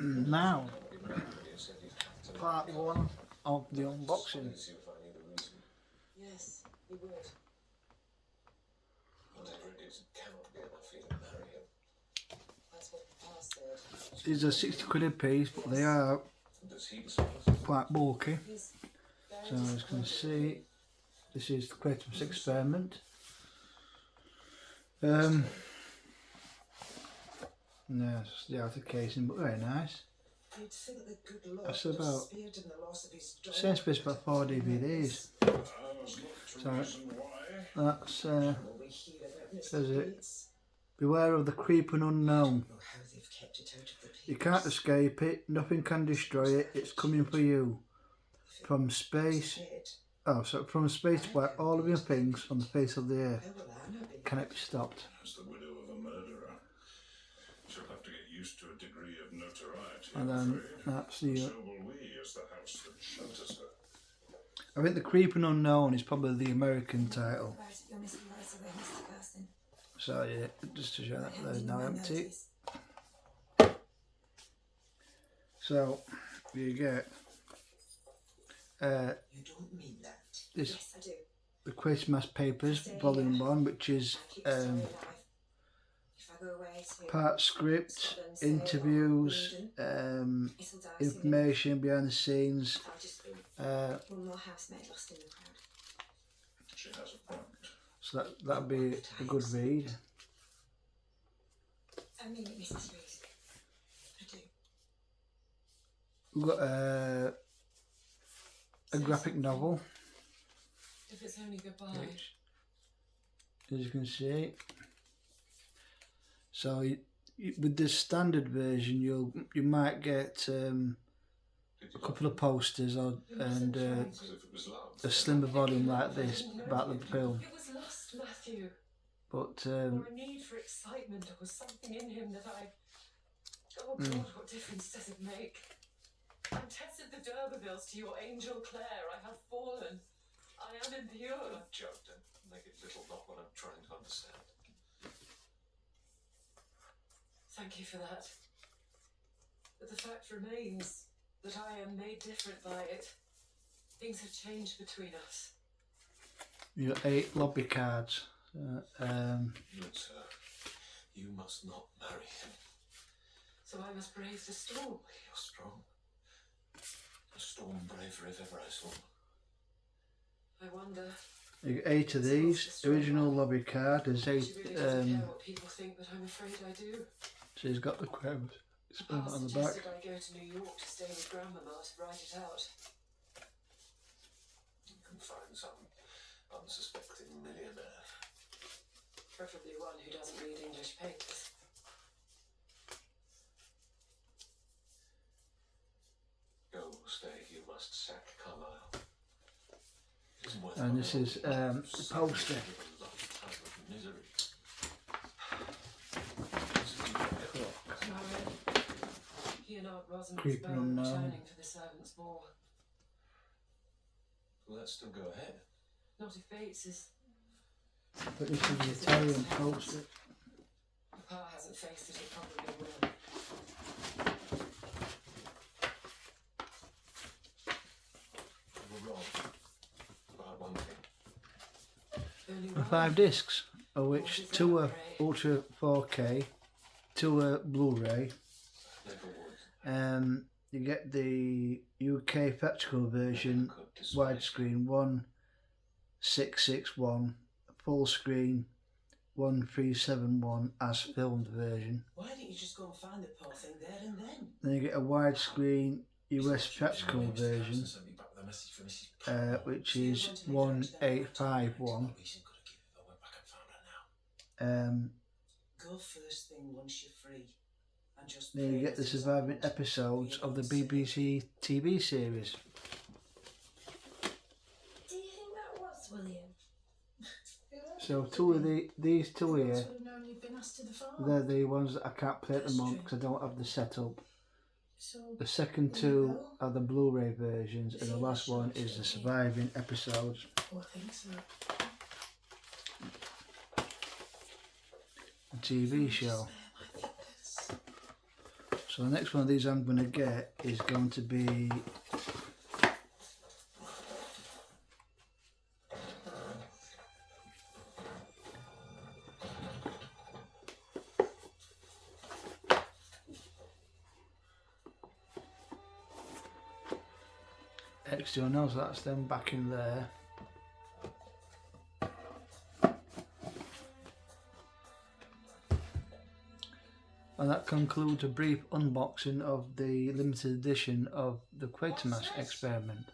Now, part one of the unboxing. Yes, he would. Whatever it is, it cannot be enough for you to marry him. That's what Papa said. These are 60 quid a piece, but they are quite bulky. So as you can see, this is the Quatermass experiment. No, it's the outer casing, but very nice. That's about same space about 4 DVDs. So that's says it. Beware of the creeping unknown. You can't escape it. Nothing can destroy it. It's coming for you. From space. Oh, so from space to wipe all of your things from the face of the earth. Can it be stopped? As the widow of a murderer, she'll have to get used to a degree of notoriety. And then that's the. So will we, as the house that shelters her. I think the Creeping Unknown is probably the American title. So yeah, just to show that there's now empty. So you get this, Yes, I do. the Quatermass Papers, Volume 1, which is part script, interviews, information behind the scenes. One more housemate lost in the crowd. She has a point. So that'd be a good read. I mean, Mrs. Reed. I do. We've got a graphic novel, If it's only goodbye. which, as you can see. So with the standard version, you might get a couple of posters and a slimmer volume like this about the film. It was lost, Matthew. But Or a need for excitement, or was something in him that I... Oh God, what difference does it make? I'm tested the D'Urbervilles to your angel Claire. I have fallen. I am impure. Joe, don't make it little not what I'm trying to understand. Thank you for that. But the fact remains that I am made different by it. Things have changed between us. you got 8 lobby cards. Good sir, you must not marry him. So I must brave the storm. You're strong. A storm braver if ever I saw. I wonder. You get 8 of these. Original lobby card. There's 8. She really doesn't care what people think, but I'm afraid I do. So he's got the quote Papa on the back. suggested I go to New York to stay with Grandmama to write it out. You can find some unsuspecting millionaire. Preferably one who doesn't read English papers. Go, stay, you must sack Carlisle. And this is the poster. He and Aunt Rosamond's Creeping bow Unknown. returning for the servants' ball. Will that still go ahead? Not if Bates is... But this is the Italian poster. Papa hasn't faced it, he probably will. You were wrong about one thing. Only The one. 5 discs, of which 2 are Ultra 4K, 2 are Blu-ray. Never would. You get the UK theatrical version, widescreen 1661, full screen 1371 as filmed version. Why didn't you just go and find the poor thing there and then? Then you get a widescreen US theatrical version, which is 1851. Go first thing once you're free. And just Then you get the surviving episodes of the BBC TV series. Do you think that was William? So 2 of these 2 here, Would have known you'd been asked to the farm. they're the ones that I can't play at the moment because I don't have the setup. So, The second 2 are the Blu-ray versions, and the last one is the surviving episodes. oh, I think so. The TV show. Spare my fingers. So the next one of these I'm going to get is going to be X209, so that's them back in there. And that concludes a brief unboxing of the limited edition of the Quatermass experiment.